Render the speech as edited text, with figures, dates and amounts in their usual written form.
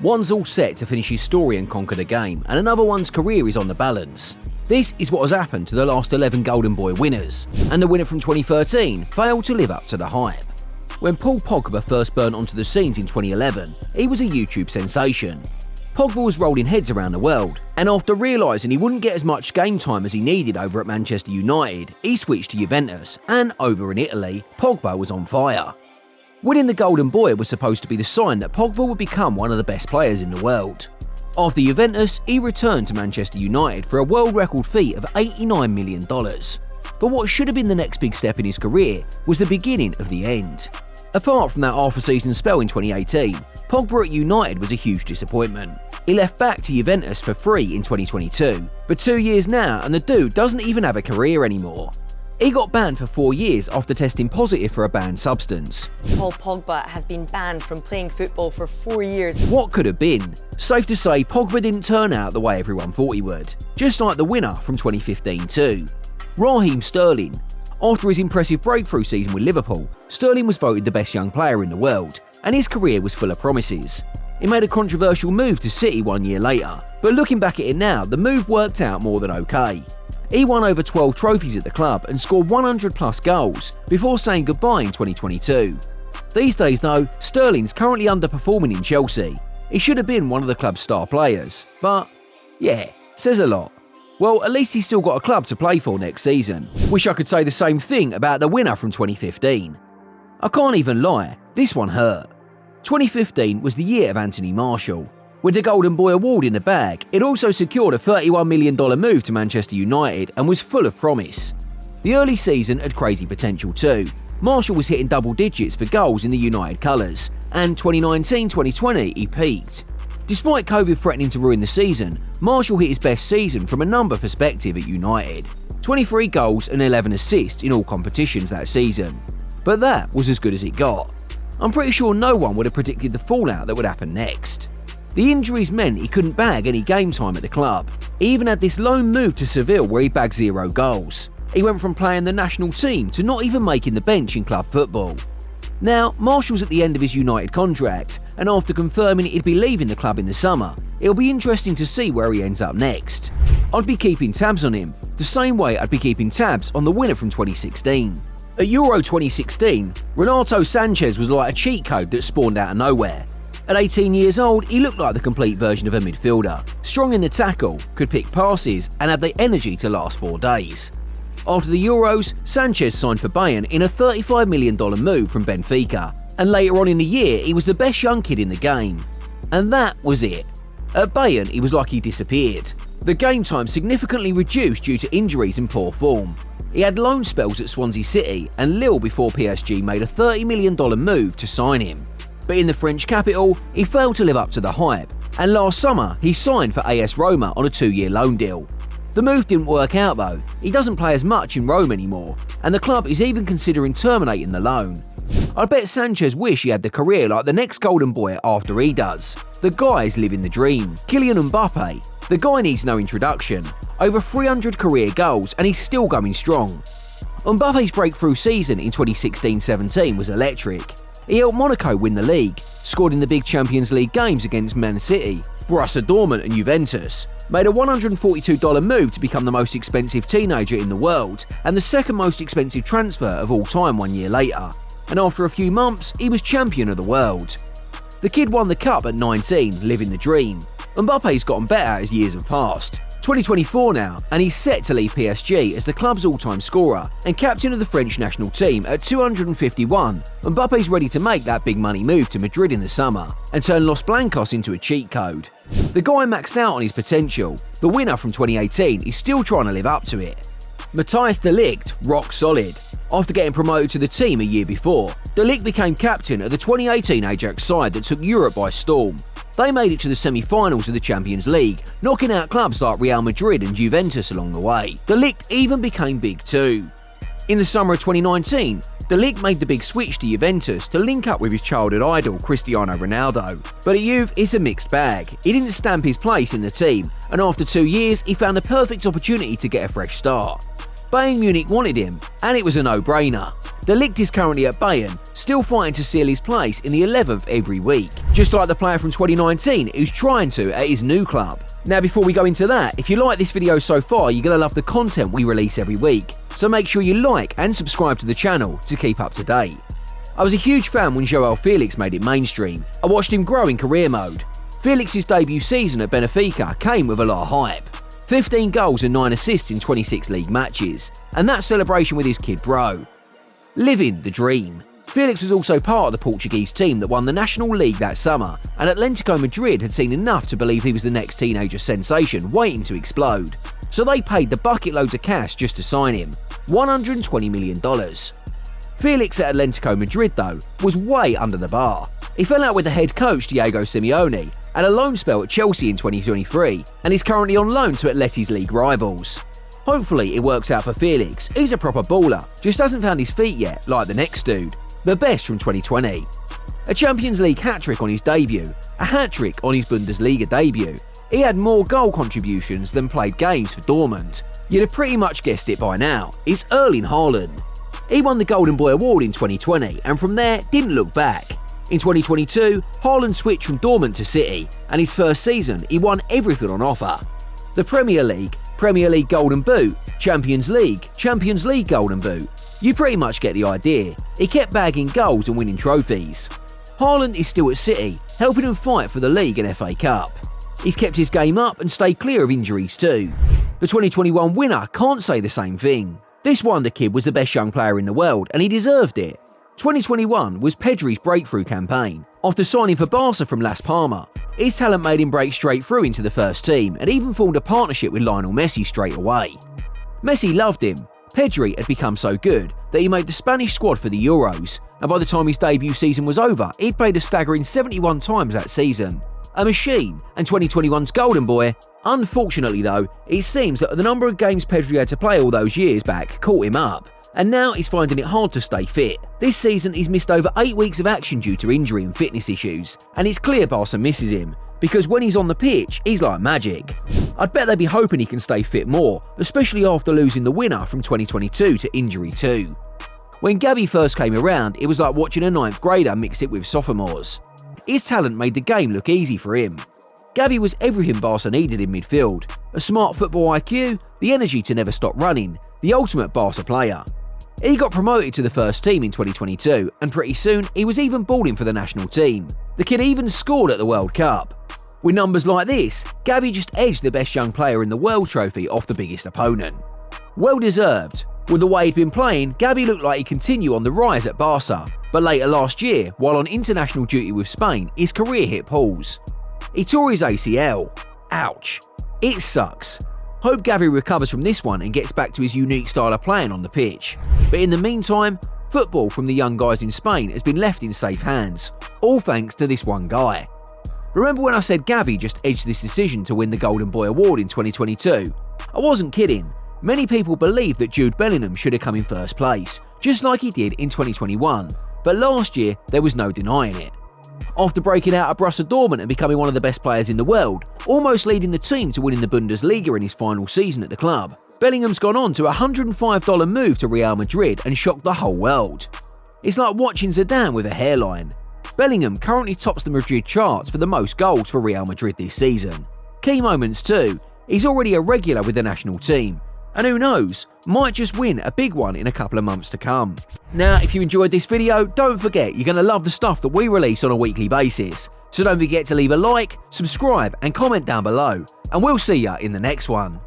One's all set to finish his story and conquer the game, and another one's career is on the balance. This is what has happened to the last 11 Golden Boy winners, and the winner from 2013 failed to live up to the hype. When Paul Pogba first burnt onto the scenes in 2011, he was a YouTube sensation. Pogba was rolling heads around the world, and after realising he wouldn't get as much game time as he needed over at Manchester United, he switched to Juventus, and over in Italy, Pogba was on fire. Winning the Golden Boy was supposed to be the sign that Pogba would become one of the best players in the world. After Juventus, he returned to Manchester United for a world record fee of $89 million. But what should have been the next big step in his career was the beginning of the end. Apart from that half-a-season spell in 2018, Pogba at United was a huge disappointment. He left back to Juventus for free in 2022, but 2 years now and the dude doesn't even have a career anymore. He got banned for 4 years after testing positive for a banned substance. Paul Pogba has been banned from playing football for 4 years. What could have been? Safe to say Pogba didn't turn out the way everyone thought he would, just like the winner from 2015 too. Raheem Sterling. After his impressive breakthrough season with Liverpool, Sterling was voted the best young player in the world, and his career was full of promises. He made a controversial move to City 1 year later, but looking back at it now, the move worked out more than okay. He won over 12 trophies at the club and scored 100 plus goals before saying goodbye in 2022. These days though, Sterling's currently underperforming in Chelsea. He should have been one of the club's star players, but yeah, says a lot. Well, at least he's still got a club to play for next season. Wish I could say the same thing about the winner from 2015. I can't even lie, this one hurt. 2015 was the year of Anthony Martial. With the Golden Boy award in the bag, it also secured a $31 million move to Manchester United and was full of promise. The early season had crazy potential too. Martial was hitting double digits for goals in the United colours, and 2019-2020 he peaked. Despite COVID threatening to ruin the season, Martial hit his best season from a number perspective at United. 23 goals and 11 assists in all competitions that season. But that was as good as it got. I'm pretty sure no one would have predicted the fallout that would happen next. The injuries meant he couldn't bag any game time at the club. He even had this loan move to Seville where he bagged 0 goals. He went from playing the national team to not even making the bench in club football. Now, Martial's at the end of his United contract, and after confirming he'd be leaving the club in the summer, it'll be interesting to see where he ends up next. I'd be keeping tabs on him, the same way I'd be keeping tabs on the winner from 2016. At Euro 2016, Renato Sanchez was like a cheat code that spawned out of nowhere. At 18 years old, he looked like the complete version of a midfielder, strong in the tackle, could pick passes, and had the energy to last 4 days. After the Euros, Sanchez signed for Bayern in a $35 million move from Benfica, and later on in the year he was the best young kid in the game. And that was it. At Bayern he was like he disappeared. The game time significantly reduced due to injuries and poor form. He had loan spells at Swansea City and Lille before PSG made a $30 million move to sign him. But in the French capital, he failed to live up to the hype, and last summer he signed for AS Roma on a 2-year loan deal. The move didn't work out though. He doesn't play as much in Rome anymore, and the club is even considering terminating the loan. I bet Sanchez wish he had the career like the next Golden Boy after he does. The guy's living the dream. Kylian Mbappe. The guy needs no introduction. Over 300 career goals and he's still going strong. Mbappe's breakthrough season in 2016-17 was electric. He helped Monaco win the league, scored in the big Champions League games against Man City, Borussia Dortmund and Juventus, made a $142 move to become the most expensive teenager in the world and the second most expensive transfer of all time 1 year later. And after a few months, he was champion of the world. The kid won the cup at 19, living the dream. Mbappe's gotten better as years have passed. 2024 now, and he's set to leave PSG as the club's all-time scorer and captain of the French national team at 251. Mbappe's ready to make that big money move to Madrid in the summer and turn Los Blancos into a cheat code. The guy maxed out on his potential. The winner from 2018 is still trying to live up to it. Matthijs de Ligt, rock solid. After getting promoted to the team a year before, de Ligt became captain of the 2018 Ajax side that took Europe by storm. They made it to the semi-finals of the Champions League, knocking out clubs like Real Madrid and Juventus along the way. De Ligt even became big too. In the summer of 2019, De Ligt made the big switch to Juventus to link up with his childhood idol Cristiano Ronaldo. But at Juve, it's a mixed bag. He didn't stamp his place in the team, and after 2 years, he found a perfect opportunity to get a fresh start. Bayern Munich wanted him, and it was a no-brainer. The Ligt is currently at Bayern, still fighting to seal his place in the 11th every week, just like the player from 2019 who's trying to at his new club. Now before we go into that, if you like this video so far, you're going to love the content we release every week, so make sure you like and subscribe to the channel to keep up to date. I was a huge fan when João Felix made it mainstream. I watched him grow in career mode. Felix's debut season at Benfica came with a lot of hype. 15 goals and 9 assists in 26 league matches, and that celebration with his kid bro. Living the dream. Felix was also part of the Portuguese team that won the National League that summer, and Atletico Madrid had seen enough to believe he was the next teenager sensation waiting to explode. So they paid the bucket loads of cash just to sign him, $120 million. Felix at Atletico Madrid, though, was way under the bar. He fell out with the head coach Diego Simeone, had a loan spell at Chelsea in 2023, and is currently on loan to Atleti's league rivals. Hopefully it works out for Felix. He's a proper baller, just hasn't found his feet yet, like the next dude, the best from 2020. A Champions League hat-trick on his debut, a hat-trick on his Bundesliga debut. He had more goal contributions than played games for Dortmund. You'd have pretty much guessed it by now, it's Erling Haaland. He won the Golden Boy Award in 2020, and from there didn't look back. In 2022, Haaland switched from Dortmund to City, and his first season he won everything on offer. The Premier League Golden Boot, Champions League Golden Boot. You pretty much get the idea. He kept bagging goals and winning trophies. Haaland is still at City, helping them fight for the league and FA Cup. He's kept his game up and stayed clear of injuries too. The 2021 winner can't say the same thing. This wonder kid was the best young player in the world, and he deserved it. 2021 was Pedri's breakthrough campaign. After signing for Barca from Las Palmas, his talent made him break straight through into the first team and even formed a partnership with Lionel Messi straight away. Messi loved him. Pedri had become so good that he made the Spanish squad for the Euros, and by the time his debut season was over, he'd played a staggering 71 times that season. A machine, and 2021's Golden Boy. Unfortunately though, it seems that the number of games Pedri had to play all those years back caught him up, and now he's finding it hard to stay fit. This season he's missed over 8 weeks of action due to injury and fitness issues, and it's clear Barca misses him, because when he's on the pitch, he's like magic. I'd bet they'd be hoping he can stay fit more, especially after losing the winner from 2022 to injury too. When Gavi first came around, it was like watching a 9th grader mix it with sophomores. His talent made the game look easy for him. Gavi was everything Barca needed in midfield: a smart football IQ, the energy to never stop running, the ultimate Barca player. He got promoted to the first team in 2022, and pretty soon he was even balling for the national team. The kid even scored at the World Cup. With numbers like this, Gavi just edged the best young player in the world trophy off the biggest opponent. Well deserved. With the way he'd been playing, Gavi looked like he'd continue on the rise at Barca, but later last year, while on international duty with Spain, his career hit pause. He tore his ACL. Ouch. It sucks. Hope Gavi recovers from this one and gets back to his unique style of playing on the pitch. But in the meantime, football from the young guys in Spain has been left in safe hands, all thanks to this one guy. Remember when I said Gavi just edged this decision to win the Golden Boy Award in 2022? I wasn't kidding. Many people believe that Jude Bellingham should have come in first place, just like he did in 2021, but last year there was no denying it. After breaking out of Borussia Dortmund and becoming one of the best players in the world, almost leading the team to winning the Bundesliga in his final season at the club, Bellingham's gone on to a $105 move to Real Madrid and shocked the whole world. It's like watching Zidane with a hairline. Bellingham currently tops the Madrid charts for the most goals for Real Madrid this season. Key moments too, he's already a regular with the national team, and who knows, might just win a big one in a couple of months to come. Now, if you enjoyed this video, don't forget you're going to love the stuff that we release on a weekly basis. So don't forget to leave a like, subscribe and comment down below, and we'll see ya in the next one.